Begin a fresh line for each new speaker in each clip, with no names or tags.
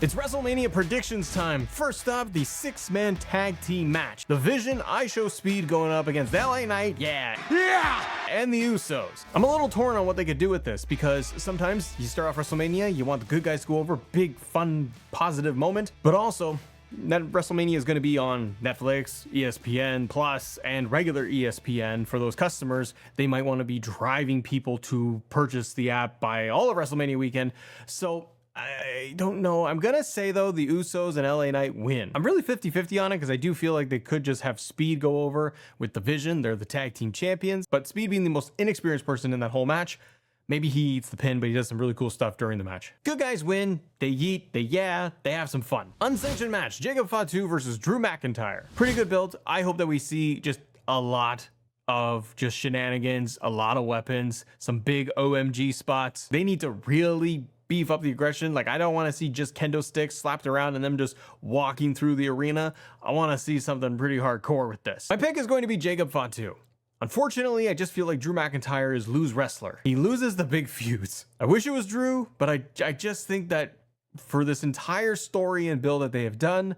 It's WrestleMania predictions time. First up, the 6-man tag team match. The Vision, I Show Speed going up against LA Knight, and the Usos. I'm a little torn on what they could do with this because sometimes you start off WrestleMania, you want the good guys to go over, big, fun, positive moment, but also that WrestleMania is going to be on Netflix, ESPN Plus, and regular ESPN. For those customers, they might want to be driving people to purchase the app by all of WrestleMania weekend. So I don't know. I'm going to say, though, the Usos and LA Knight win. I'm really 50-50 on it because I do feel like they could just have Speed go over with the Vision. They're the tag team champions. But Speed being the most inexperienced person in that whole match, maybe he eats the pin, but he does some really cool stuff during the match. Good guys win. They yeet, they have some fun. Unsanctioned match, Jacob Fatu versus Drew McIntyre. Pretty good build. I hope that we see just a lot of just shenanigans, a lot of weapons, some big OMG spots. They need to really beef up the aggression. Like, I don't want to see just kendo sticks slapped around and them just walking through the arena. I want to see something pretty hardcore with this. My pick is going to be Jacob Fatu. Unfortunately, I just feel like Drew McIntyre is lose wrestler. He loses the big feuds. I wish it was Drew, but I just think that for this entire story and build that they have done,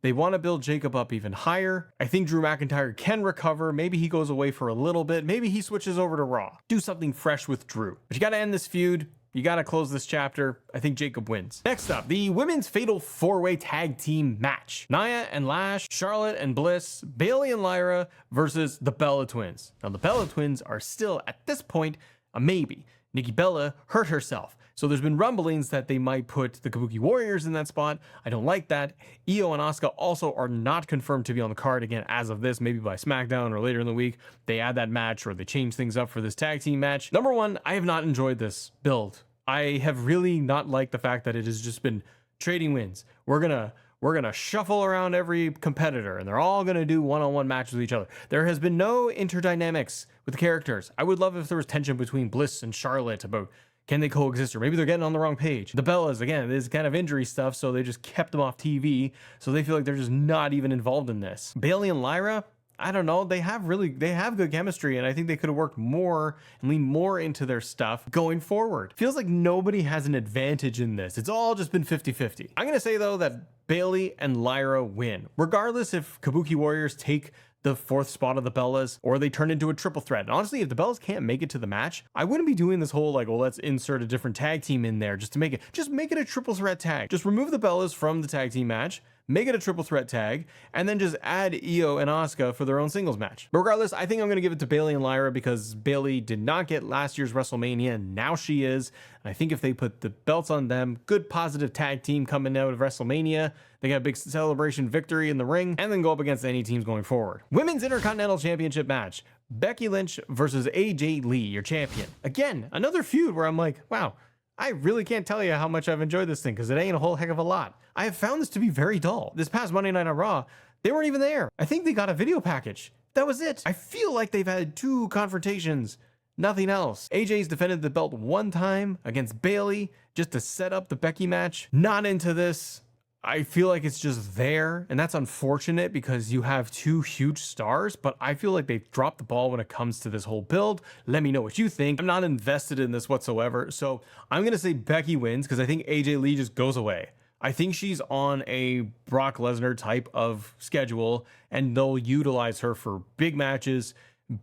they want to build Jacob up even higher. I think Drew McIntyre can recover. Maybe he goes away for a little bit. Maybe he switches over to Raw. Do something fresh with Drew. But you got to end this feud. You got to close this chapter. I think Jacob wins. Next up, the women's fatal 4-way tag team match. Nia and Lash, Charlotte and Bliss, Bayley and Lyra versus the Bella Twins. Now, the Bella Twins are still, at this point, a maybe. Nikki Bella hurt herself, so there's been rumblings that they might put the Kabuki Warriors in that spot. I don't like that. Io and Asuka also are not confirmed to be on the card again as of this, maybe by SmackDown or later in the week. They add that match or they change things up for this tag team match. Number one, I have not enjoyed this build. I have really not liked the fact that it has just been trading wins. We're gonna shuffle around every competitor and they're all gonna do one-on-one matches with each other. There has been no interdynamics with the characters. I would love if there was tension between Bliss and Charlotte about can they coexist, or maybe they're getting on the wrong page. The Bellas, again, this kind of injury stuff, so they just kept them off TV, so they feel like they're just not even involved in this. Bayley and Lyra, I don't know, they have good chemistry, and I think they could have worked more and leaned more into their stuff going forward. Feels like nobody has an advantage in this. It's all just been 50-50. I'm gonna say, though, that Bayley and Lyra win, regardless if Kabuki Warriors take the 4th spot of the Bellas or they turn into a triple threat. And honestly, if the Bellas can't make it to the match, I wouldn't be doing this whole like, well, let's insert a different tag team in there just to make it a triple threat tag. Just remove the Bellas from the tag team match, make it a triple threat tag, and then just add Io and Asuka for their own singles match. But regardless, I think I'm going to give it to Bayley and Lyra because Bayley did not get last year's WrestleMania, and now she is. And I think if they put the belts on them, good positive tag team coming out of WrestleMania, they got a big celebration victory in the ring, and then go up against any teams going forward. Women's Intercontinental Championship match. Becky Lynch versus AJ Lee, your champion. Again, another feud where I'm like, wow, I really can't tell you how much I've enjoyed this thing because it ain't a whole heck of a lot. I have found this to be very dull. This past Monday Night on Raw, they weren't even there. I think they got a video package. That was it. I feel like they've had 2 confrontations, nothing else. AJ's defended the belt one time against Bayley just to set up the Becky match. Not into this. I feel like it's just there, and that's unfortunate because you have 2 huge stars, but I feel like they've dropped the ball when it comes to this whole build. Let me know what you think. I'm not invested in this whatsoever, so I'm going to say Becky wins because I think AJ Lee just goes away. I think she's on a Brock Lesnar type of schedule, and they'll utilize her for big matches,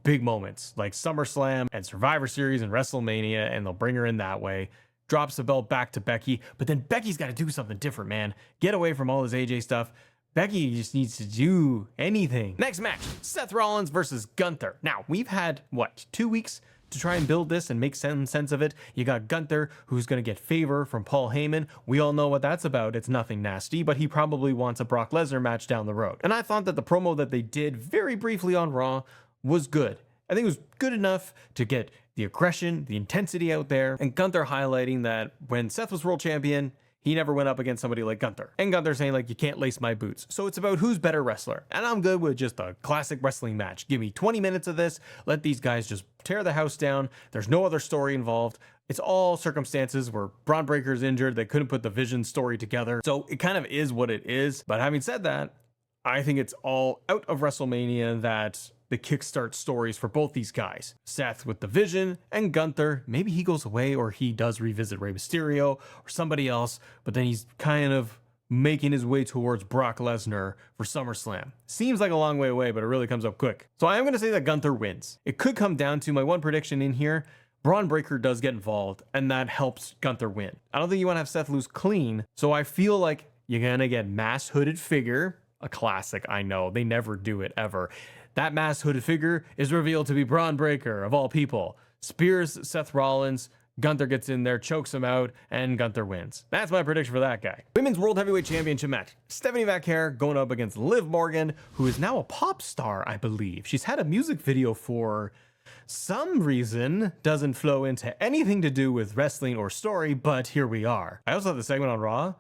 big moments, like SummerSlam and Survivor Series and WrestleMania, and they'll bring her in that way. Drops the belt back to Becky, but then Becky's got to do something different, man. Get away from all this AJ stuff. Becky just needs to do anything. Next match, Seth Rollins versus Gunther. Now, we've had, 2 weeks to try and build this and make some sense of it. You got Gunther, who's going to get favor from Paul Heyman. We all know what that's about. It's nothing nasty, but he probably wants a Brock Lesnar match down the road. And I thought that the promo that they did very briefly on Raw was good. I think it was good enough to get the aggression, the intensity out there, and Gunther highlighting that when Seth was world champion, he never went up against somebody like Gunther. And Gunther saying like, you can't lace my boots. So it's about who's better wrestler. And I'm good with just a classic wrestling match. Give me 20 minutes of this. Let these guys just tear the house down. There's no other story involved. It's all circumstances where Braun Breaker's injured. They couldn't put the Vision story together. So it kind of is what it is. But having said that, I think it's all out of WrestleMania that the kickstart stories for both these guys. Seth with the Vision and Gunther, maybe he goes away or he does revisit Rey Mysterio or somebody else, but then he's kind of making his way towards Brock Lesnar for SummerSlam. Seems like a long way away, but it really comes up quick. So I am going to say that Gunther wins. It could come down to my one prediction in here. Braun Breaker does get involved, and that helps Gunther win. I don't think you want to have Seth lose clean, so I feel like you're going to get mass hooded figure, a classic, I know. They never do it, ever. That mass hooded figure is revealed to be Braun Breaker, of all people. Spears Seth Rollins, Gunther gets in there, chokes him out, and Gunther wins. That's my prediction for that guy. Women's World Heavyweight Championship match. Stephanie McIntyre going up against Liv Morgan, who is now a pop star, I believe. She's had a music video for some reason, doesn't flow into anything to do with wrestling or story, but here we are. I also had the segment on Raw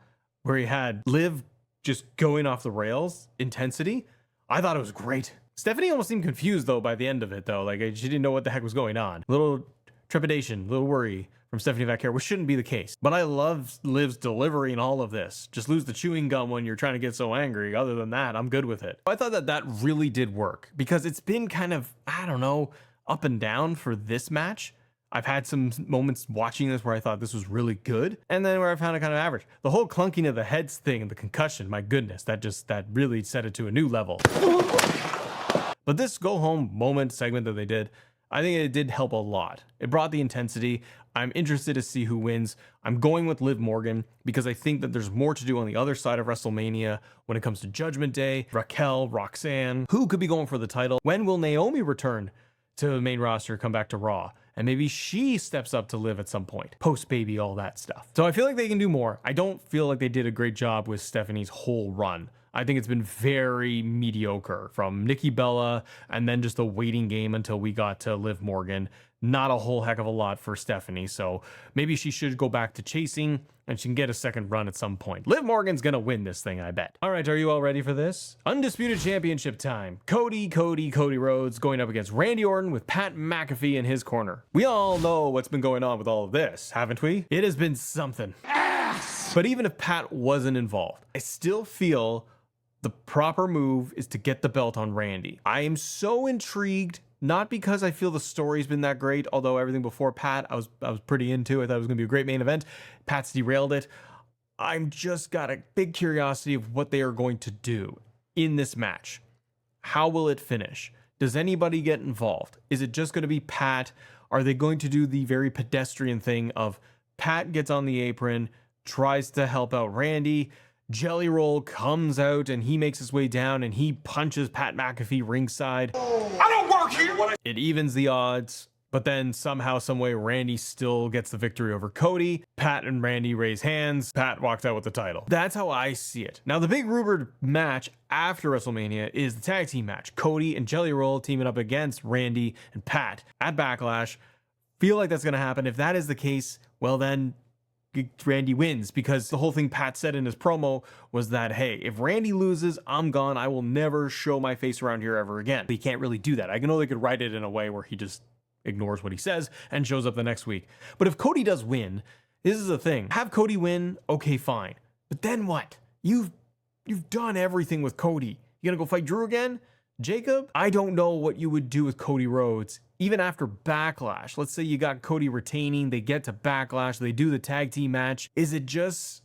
where he had Liv just going off the rails, intensity. I thought it was great. Stephanie almost seemed confused though by the end of it though. Like she didn't know what the heck was going on. Little trepidation, little worry from Stephanie McIntyre, which shouldn't be the case. But I love Liv's delivery in all of this. Just lose the chewing gum when you're trying to get so angry. Other than that, I'm good with it. I thought that that really did work because it's been kind of, I don't know, up and down for this match. I've had some moments watching this where I thought this was really good, and then where I found it kind of average. The whole clunking of the heads thing and the concussion, my goodness, that really set it to a new level. But this go home moment segment that they did, I think it did help a lot. It brought the intensity. I'm interested to see who wins. I'm going with Liv Morgan because I think that there's more to do on the other side of WrestleMania when it comes to Judgment Day, Raquel, Roxanne, who could be going for the title? When will Naomi return to the main roster, come back to Raw? And maybe she steps up to Liv at some point. Post-baby, all that stuff. So I feel like they can do more. I don't feel like they did a great job with Stephanie's whole run. I think it's been very mediocre from Nikki Bella and then just a waiting game until we got to Liv Morgan. Not a whole heck of a lot for Stephanie. So maybe she should go back to chasing and she can get a second run at some point. Liv Morgan's going to win this thing, I bet. All right, are you all ready for this? Undisputed Championship time. Cody Rhodes going up against Randy Orton with Pat McAfee in his corner. We all know what's been going on with all of this, haven't we? It has been something. Ass! But even if Pat wasn't involved, I still feel the proper move is to get the belt on Randy. I am so intrigued, not because I feel the story's been that great, although everything before Pat, I was pretty into. I thought it was going to be a great main event. Pat's derailed it. I'm just got a big curiosity of what they are going to do in this match. How will it finish? Does anybody get involved? Is it just going to be Pat? Are they going to do the very pedestrian thing of Pat gets on the apron, tries to help out Randy, Jelly Roll comes out and he makes his way down and he punches Pat McAfee ringside. I don't work here. It evens the odds, but then somehow, someway, Randy still gets the victory over Cody. Pat and Randy raise hands. Pat walks out with the title. That's how I see it. Now, the big rumored match after WrestleMania is the tag team match. Cody and Jelly Roll teaming up against Randy and Pat at Backlash. Feel like that's going to happen. If that is the case, well then, Randy wins, because the whole thing Pat said in his promo was that, hey, if Randy loses, I'm gone. I will never show my face around here ever again. He can't really do that. I know they could write it in a way where he just ignores what he says and shows up the next week. But if Cody does win, this is the thing. Have Cody win, okay, fine. But then what? You've done everything with Cody. You gonna go fight Drew again? Jacob? I don't know what you would do with Cody Rhodes even after Backlash. Let's say you got Cody retaining, they get to Backlash, they do the tag team match. Is it just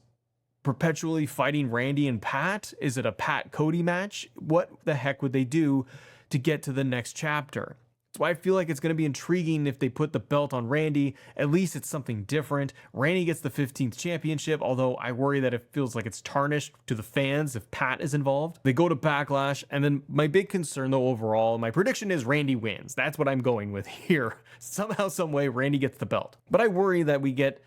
perpetually fighting Randy and Pat? Is it a Pat-Cody match? What the heck would they do to get to the next chapter? That's why I feel like it's going to be intriguing if they put the belt on Randy. At least it's something different. Randy gets the 15th championship, although I worry that it feels like it's tarnished to the fans if Pat is involved. They go to Backlash, and then my big concern, though, overall, my prediction is Randy wins. That's what I'm going with here. Somehow, some way, Randy gets the belt. But I worry that we get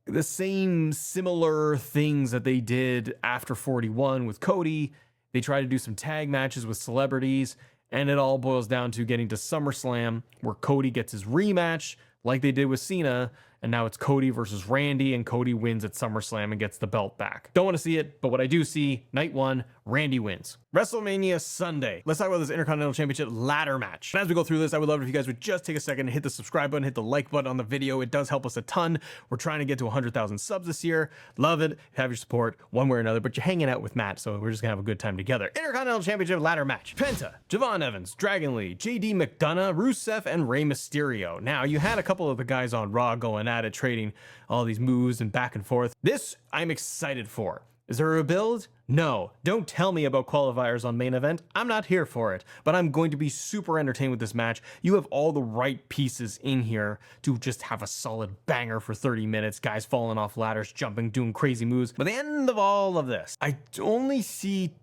the same similar things that they did after 41 with Cody. They try to do some tag matches with celebrities, and it all boils down to getting to SummerSlam, where Cody gets his rematch, like they did with Cena, and now it's Cody versus Randy, and Cody wins at SummerSlam and gets the belt back. Don't want to see it, but what I do see, night one, Randy wins. WrestleMania Sunday. Let's talk about this Intercontinental Championship ladder match. And as we go through this, I would love it if you guys would just take a second and hit the subscribe button, hit the like button on the video. It does help us a ton. We're trying to get to 100,000 subs this year. Love it. Have your support one way or another, but you're hanging out with Matt, so we're just gonna have a good time together. Intercontinental Championship ladder match. Penta, Javon Evans, Dragon Lee, JD McDonough, Rusev, and Rey Mysterio. Now, you had a couple of the guys on Raw going at it, trading all these moves and back and forth. This I'm excited for. Is there a build? No. Don't tell me about qualifiers on main event. I'm not here for it, but I'm going to be super entertained with this match. You have all the right pieces in here to just have a solid banger for 30 minutes. Guys falling off ladders, jumping, doing crazy moves. By the end of all of this, I only see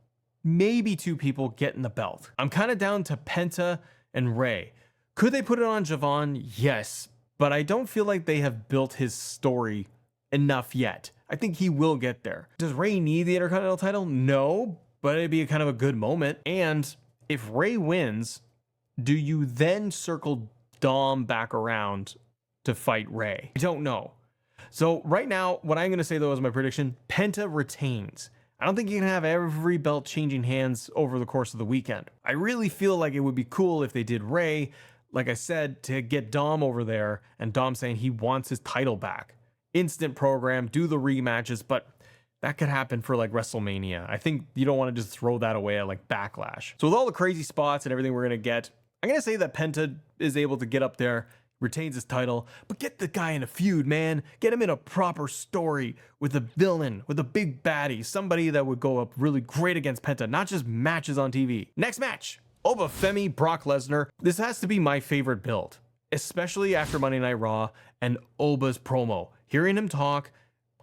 maybe 2 people getting the belt. I'm kind of down to Penta and Rey. Could they put it on Javon? Yes, but I don't feel like they have built his story enough yet. I think he will get there. Does Rey need the Intercontinental title? No, but it'd be a kind of a good moment. And if Rey wins, do you then circle Dom back around to fight Rey? I don't know. So right now, what I'm going to say though is my prediction, Penta retains. I don't think you can have every belt changing hands over the course of the weekend. I really feel like it would be cool if they did Rey, like I said, to get Dom over there and Dom saying he wants his title back. Instant program, do the rematches, but that could happen for like WrestleMania. I think you don't want to just throw that away at like Backlash. So with all the crazy spots and everything we're going to get, I'm going to say that Penta is able to get up there, retains his title, but get the guy in a feud, man. Get him in a proper story with a villain, with a big baddie, somebody that would go up really great against Penta, not just matches on TV. Next match, Oba Femi, Brock Lesnar. This has to be my favorite build, especially after Monday Night Raw and Oba's promo. Hearing him talk,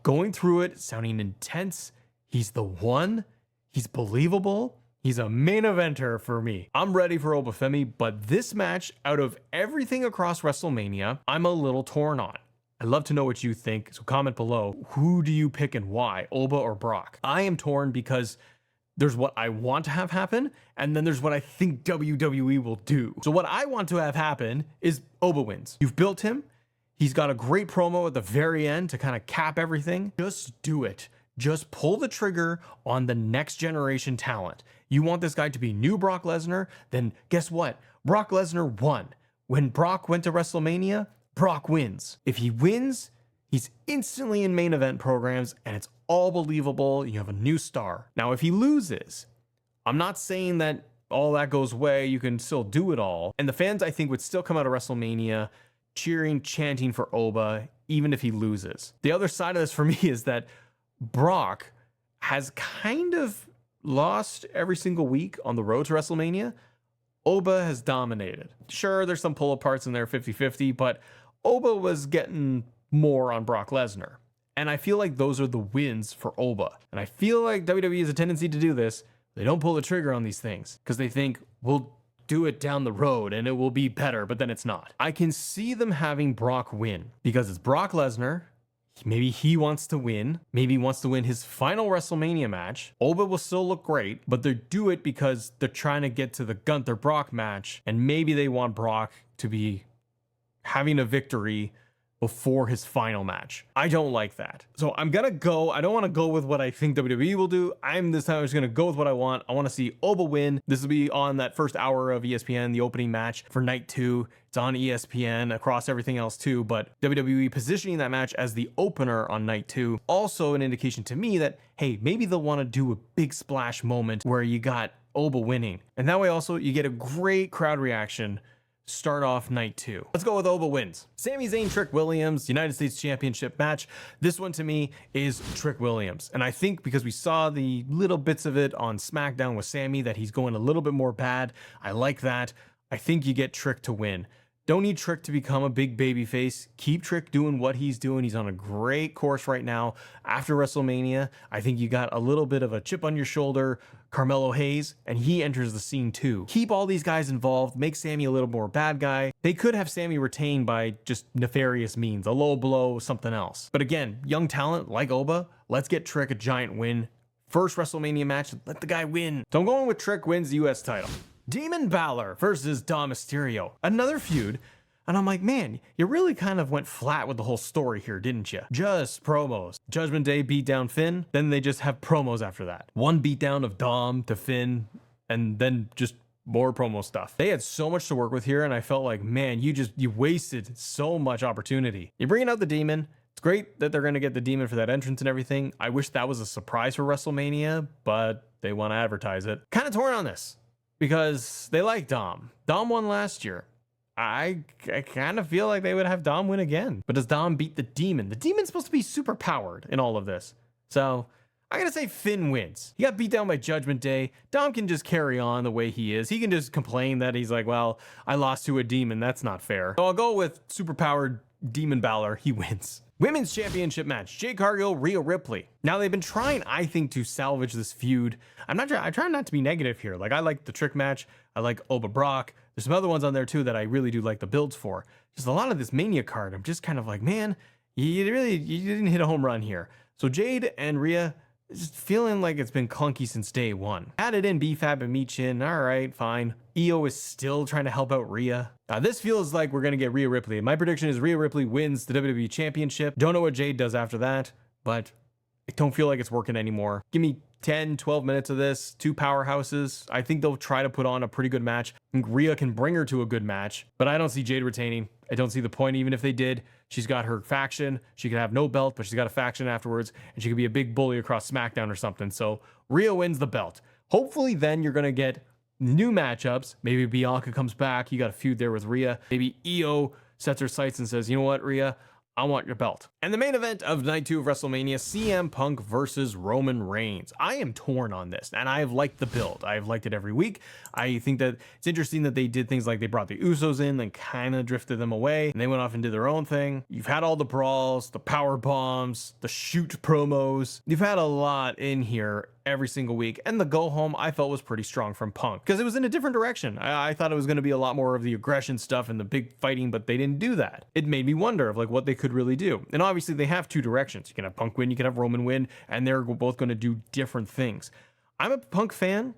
going through it, sounding intense. He's the one. He's believable. He's a main eventer for me. I'm ready for Oba Femi, but this match, out of everything across WrestleMania, I'm a little torn on. I'd love to know what you think, so comment below. Who do you pick and why, Oba or Brock? I am torn because there's what I want to have happen, and then there's what I think WWE will do. So what I want to have happen is Oba wins. You've built him. He's got a great promo at the very end to kind of cap everything. Just do it. Just pull the trigger on the next generation talent. You want this guy to be new Brock Lesnar? Then guess what? Brock Lesnar won. When Brock went to WrestleMania, Brock wins. If he wins, he's instantly in main event programs and it's all believable. You have a new star. Now, if he loses, I'm not saying that all that goes away. You can still do it all. And the fans, I think, would still come out of WrestleMania cheering, chanting for Oba, even if he loses. The other side of this for me is that Brock has kind of lost every single week on the road to WrestleMania. Oba has dominated. Sure, there's some pull aparts in there 50-50, but Oba was getting more on Brock Lesnar. And I feel like those are the wins for Oba. And I feel like WWE has a tendency to do this. They don't pull the trigger on these things because they think, we'll do it down the road and it will be better, but then it's not. I can see them having Brock win because it's Brock Lesnar. Maybe he wants to win. Maybe he wants to win his final WrestleMania match. Oba will still look great, but they do it because they're trying to get to the Gunther Brock match, and maybe they want Brock to be having a victory before his final match. I don't like that. So I'm gonna go, I don't want to go with what I think WWE will do. This time I'm just gonna go with what I want. I want to see Oba win. This will be on that first hour of ESPN, the opening match for night 2. It's on ESPN across everything else too, but WWE positioning that match as the opener on night 2. Also an indication to me that, hey, maybe they'll want to do a big splash moment where you got Oba winning. And that way also you get a great crowd reaction. Start off night 2. Let's go with Oba wins. Sami Zayn, Trick Williams, United States Championship match. This one to me is Trick Williams. And I think because we saw the little bits of it on SmackDown with Sami that he's going a little bit more bad. I like that. I think you get Trick to win. Don't need Trick to become a big baby face. Keep Trick doing what he's doing. He's on a great course right now. After WrestleMania, I think you got a little bit of a chip on your shoulder, Carmelo Hayes, and he enters the scene too. Keep all these guys involved. Make Sami a little more bad guy. They could have Sami retained by just nefarious means, a low blow, something else. But again, young talent like Oba, let's get Trick a giant win. First WrestleMania match, let the guy win. So I'm going with Trick wins the US title. Demon Balor versus Dom Mysterio. Another feud. And I'm like, man, you really kind of went flat with the whole story here, didn't you? Just promos. Judgment Day beat down Finn, then they just have promos after that. One beatdown of Dom to Finn, and then just more promo stuff. They had so much to work with here, and I felt like, man, you wasted so much opportunity. You're bringing out the Demon. It's great that they're going to get the Demon for that entrance and everything. I wish that was a surprise for WrestleMania, but they want to advertise it. Kind of torn on this. Because they like Dom. Dom won last year. I kind of feel like they would have Dom win again. But does Dom beat the Demon? The Demon's supposed to be super powered in all of this. So I'm going to say Finn wins. He got beat down by Judgment Day. Dom can just carry on the way he is. He can just complain that he's like, well, I lost to a demon. That's not fair. So I'll go with superpowered Demon Balor. He wins. Women's Championship match, Jade Cargill, Rhea Ripley. Now they've been trying, I think, to salvage this feud. I try not to be negative here. Like, I like the trick match. I like Oba Brock. There's some other ones on there too that I really do like the builds for. Just a lot of this Mania card, I'm just kind of like, man, you didn't hit a home run here. So Jade and Rhea, just feeling like it's been clunky since day one. Added in BFAB and Michin, all right, fine. Io is still trying to help out Rhea. This feels like we're gonna get Rhea Ripley. My prediction is Rhea Ripley wins the WWE Championship. Don't know what Jade does after that, but I don't feel like it's working anymore. Give me 10, 12 minutes of this, two powerhouses. I think they'll try to put on a pretty good match. I think Rhea can bring her to a good match, but I don't see Jade retaining. I don't see the point, even if they did. She's got her faction. She could have no belt, but she's got a faction afterwards, and she could be a big bully across SmackDown or something. So Rhea wins the belt. Hopefully then you're going to get new matchups. Maybe Bianca comes back. You got a feud there with Rhea. Maybe Io sets her sights and says, you know what, Rhea? I want your belt. And the main event of night 2 of WrestleMania, CM Punk versus Roman Reigns. I am torn on this, and I have liked the build. I have liked it every week. I think that it's interesting that they did things like they brought the Usos in, then kind of drifted them away, and they went off and did their own thing. You've had all the brawls, the power bombs, the shoot promos. You've had a lot in here every single week, and the go home I felt was pretty strong from Punk because it was in a different direction. I thought it was going to be a lot more of the aggression stuff and the big fighting, but they didn't do that. It made me wonder of like what they could really do. And obviously they have two directions. You can have Punk win, you can have Roman win, and they're both going to do different things. I'm a Punk fan.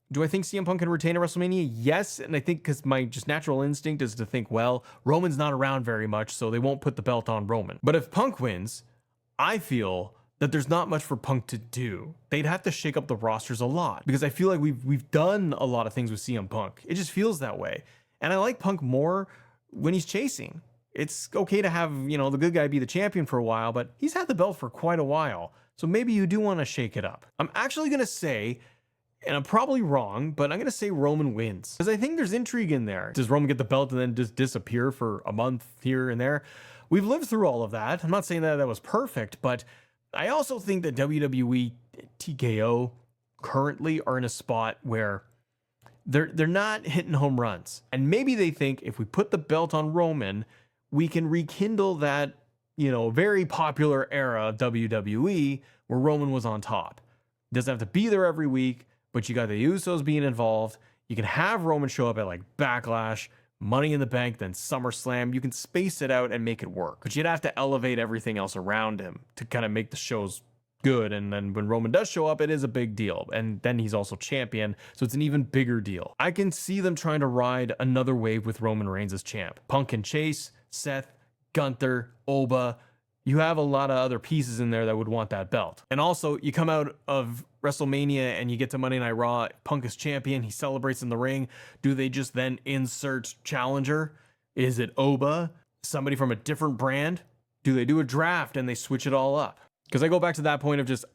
Do I think CM Punk can retain at WrestleMania? Yes, and I think because my just natural instinct is to think, well, Roman's not around very much, so they won't put the belt on Roman. But if Punk wins, I feel that there's not much for Punk to do. They'd have to shake up the rosters a lot because I feel like we've done a lot of things with CM Punk. It just feels that way. And I like Punk more when he's chasing. It's okay to have, you know, the good guy be the champion for a while, but he's had the belt for quite a while. So maybe you do want to shake it up. I'm actually going to say, and I'm probably wrong, but I'm going to say Roman wins because I think there's intrigue in there. Does Roman get the belt and then just disappear for a month here and there? We've lived through all of that. I'm not saying that that was perfect, but I also think that WWE TKO currently are in a spot where they're not hitting home runs. And maybe they think if we put the belt on Roman, we can rekindle that, you know, very popular era of WWE where Roman was on top. Doesn't have to be there every week, but you got the Usos being involved. You can have Roman show up at like Backlash, Money in the Bank, then SummerSlam. You can space it out and make it work, but you'd have to elevate everything else around him to kind of make the shows good. And then when Roman does show up, it is a big deal. And then he's also champion, so it's an even bigger deal. I can see them trying to ride another wave with Roman Reigns as champ. Punk and Chase, Seth, Gunther, Oba. You have a lot of other pieces in there that would want that belt. And also, you come out of WrestleMania and you get to Monday Night Raw, Punk is champion, he celebrates in the ring. Do they just then insert challenger? Is it Oba? Somebody from a different brand? Do they do a draft and they switch it all up? Because I go back to that point of just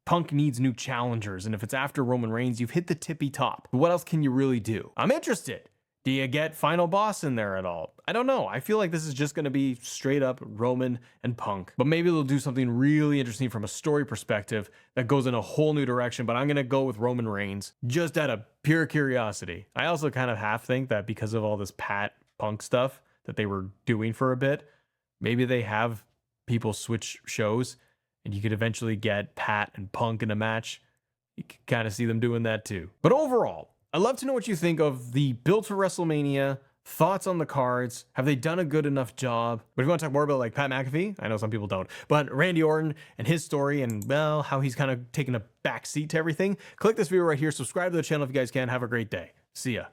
Punk needs new challengers. And if it's after Roman Reigns, you've hit the tippy top. What else can you really do? I'm interested. Do you get Final Boss in there at all? I don't know. I feel like this is just going to be straight up Roman and Punk. But maybe they'll do something really interesting from a story perspective that goes in a whole new direction. But I'm going to go with Roman Reigns just out of pure curiosity. I also kind of half think that because of all this Pat Punk stuff that they were doing for a bit, maybe they have people switch shows and you could eventually get Pat and Punk in a match. You could kind of see them doing that too. But overall, I'd love to know what you think of the build for WrestleMania, thoughts on the cards. Have they done a good enough job? But if you want to talk more about like Pat McAfee, I know some people don't, but Randy Orton and his story and, well, how he's kind of taken a back seat to everything, click this video right here. Subscribe to the channel if you guys can. Have a great day. See ya.